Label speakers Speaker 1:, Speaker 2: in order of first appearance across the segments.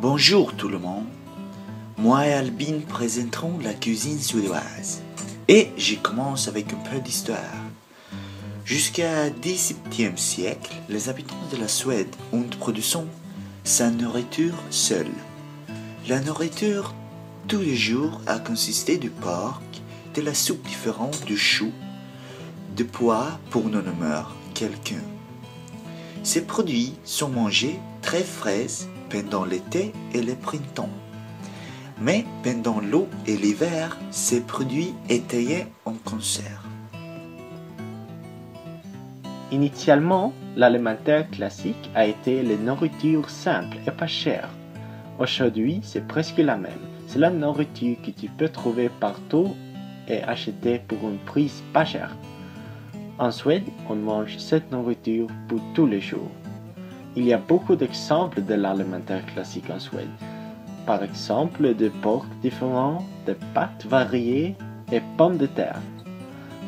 Speaker 1: Bonjour tout le monde, moi et Albin présenterons la cuisine suédoise. Et je commence avec un peu d'histoire. Jusqu'à XVIIe siècle, les habitants de la Suède ont produit sa nourriture seule. La nourriture tous les jours a consisté du porc, de la soupe différente, de choux, de pois pour nommer quelqu'un. Ces produits sont mangés très frais pendant l'été et le printemps. Mais pendant l'eau et l'hiver, ces produits étaient en conserve.
Speaker 2: Initialement, l'alimentaire classique a été la nourriture simple et pas chère. Aujourd'hui, c'est presque la même. C'est la nourriture que tu peux trouver partout et acheter pour un prix pas cher. En Suède, on mange cette nourriture pour tous les jours. Il y a beaucoup d'exemples de l'alimentaire classique en Suède. Par exemple, de porc différents, de pâtes variées et pommes de terre.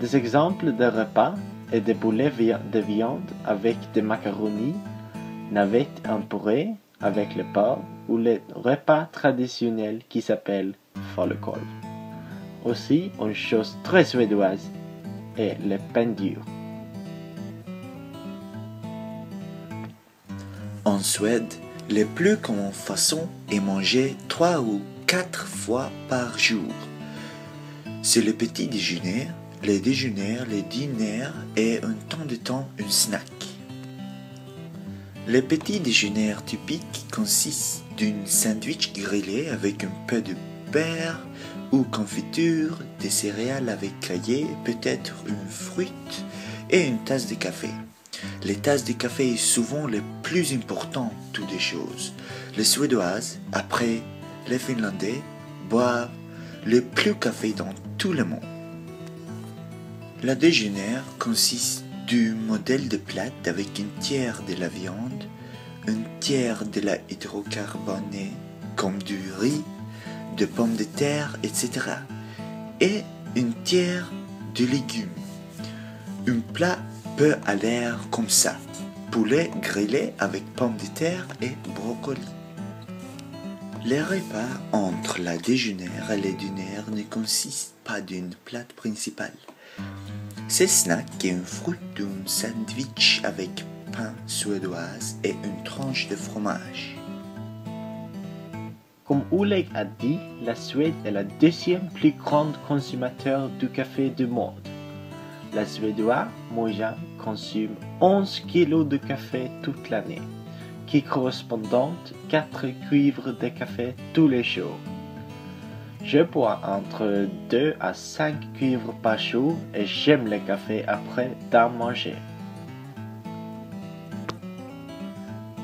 Speaker 2: Des exemples de repas et de boulets de viande avec des macaronis, navettes en purée avec le porc ou le repas traditionnel qui s'appelle falukorv. Aussi, une chose très suédoise est le pain dur.
Speaker 1: En Suède, la plus commune façon est manger 3 ou 4 fois par jour. C'est le petit déjeuner, le déjeuner, le dîner et un temps un snack. Le petit déjeuner typique consiste d'un sandwich grillé avec un peu de beurre ou confiture, des céréales avec caillé, peut-être une fruit et une tasse de café. Les tasses de café est souvent le plus important de toutes les choses. Les Suédoises, après les Finlandais, boivent le plus de café dans tout le monde. La déjeuner consiste d'un modèle de plate avec un tiers de la viande, un tiers de la hydrocarbonée comme du riz, de pommes de terre, etc. et un tiers de légumes. Un plat peut aller comme ça: poulet grillé avec pommes de terre et brocoli. Les repas entre la déjeuner et le dîner ne consistent pas d'une plate principale. Ce snack est un fruit d'un sandwich avec pain suédoise et une tranche de fromage.
Speaker 2: Comme Oleg a dit, la Suède est la deuxième plus grande consommateur du café du monde. La Suédois moyenne consomme 11 kg de café toute l'année, qui correspondent à 4 cuivres de café tous les jours. Je bois entre 2 à 5 cuivres par jour et j'aime le café après d'en manger.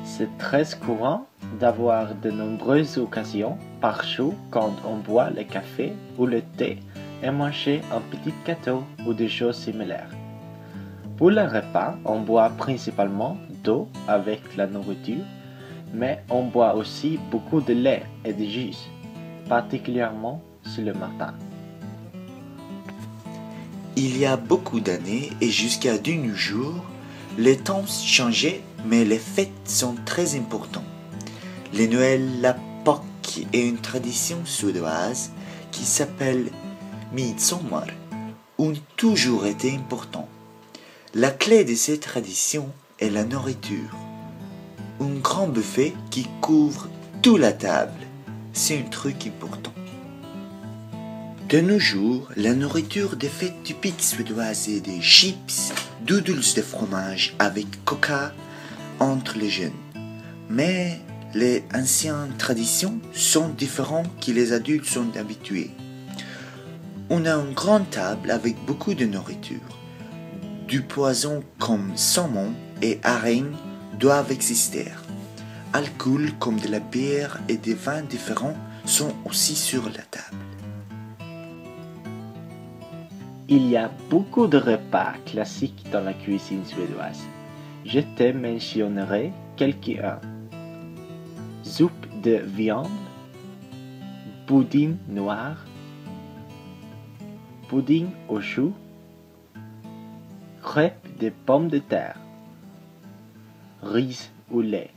Speaker 2: C'est très courant d'avoir de nombreuses occasions par jour quand on boit le café ou le thé et manger un petit gâteau ou des choses similaires. Pour le repas, on boit principalement d'eau avec la nourriture, mais on boit aussi beaucoup de lait et de jus, particulièrement sur le matin.
Speaker 1: Il y a beaucoup d'années et jusqu'à de nos jours, les temps changent, mais les fêtes sont très importantes. Les Noël, la Pâques est une tradition suédoise qui s'appelle Midsommar, ont toujours été importants. La clé de cette tradition est la nourriture. Un grand buffet qui couvre toute la table, c'est un truc important. De nos jours, la nourriture des fêtes typiques suédoises est des chips, doodles de fromage avec coca entre les jeunes. Mais les anciennes traditions sont différentes que les adultes sont habitués. On a une grande table avec beaucoup de nourriture. Du poisson comme saumon et hareng doivent exister. Alcool comme de la bière et des vins différents sont aussi sur la table.
Speaker 2: Il y a beaucoup de repas classiques dans la cuisine suédoise. Je te mentionnerai quelques-uns. Soupe de viande, pudding noir, pudding aux choux, crêpes de pommes de terre, riz au lait.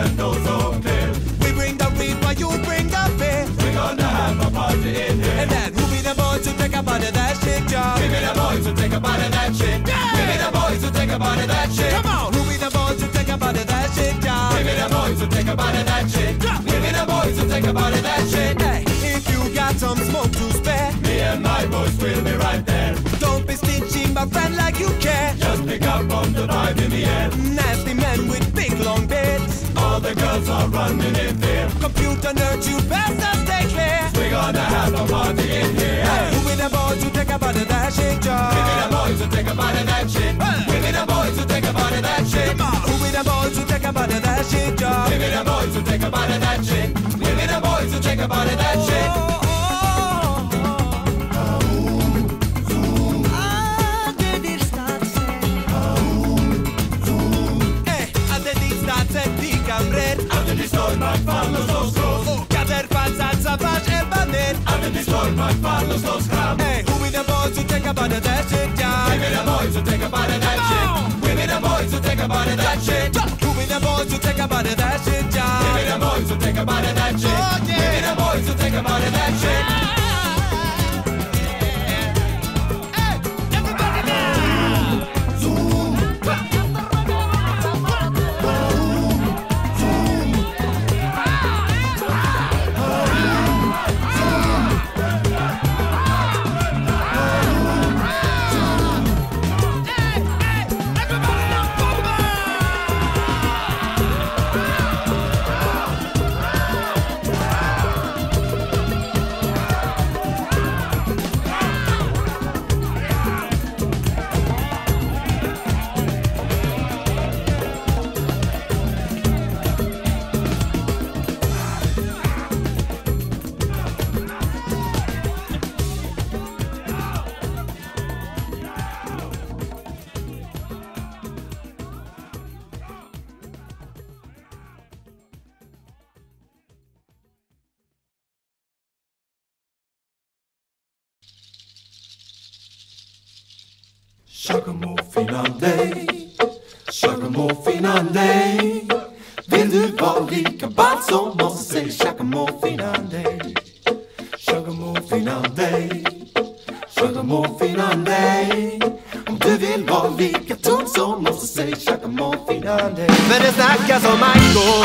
Speaker 3: windows so clear. We bring the reaper, you bring the beer. We're gonna have a party in here. And then who be the boys who take a bite of that shit, y'all? Give me the boys who take a bite of that shit. Yeah. Give me the boys who take a bite of that shit. Come on, who be the boys who take a bite of that shit, y'all? Give me the boys who take a bite of that shit. Give me the boys who take a bite of that shit. Hey, if you got some smoke to spare, me and my boys will be right there. Don't be stingy, my friend, like you care. Just pick up on the vibe in the air. Nasty men with big long beards. All the girls are running in there. Computer nerds, you best stay clear. We're gonna have a party in here. Hey, who be the boys who take a bite of that shit, y'all? Give me the boys who take a bite of that shit. Give me the boys who take a bite of that shit. Who be the boys who take a bite of that shit, y'all? Give me the boys who take a bite of that shit. Give me the boys who take a bite of that shit. Hade di stormat, fall och slåss loss. Katter fanns savage and bandit. Hade di stormat, fall och slåss fram. Hey, who be the boys who take a bite of that shit, y'all? Give me the boys who take a bite of that shit. Give me the boys who take a bite of that shit. Who be the boys who take a bite of that shit, y'all? Give me the boys who take a bite of that shit. Give me the boys who take a bite of that shit. Hey, everybody now! Zoom.
Speaker 4: Chakamofinande. Vill du vara lika ball som oss, säg Chakamofinande. Chakamofinande. Chakamofinande. Om du vill vara lika tung som oss, säg Chakamofinande.
Speaker 3: För det snackas om Aiko.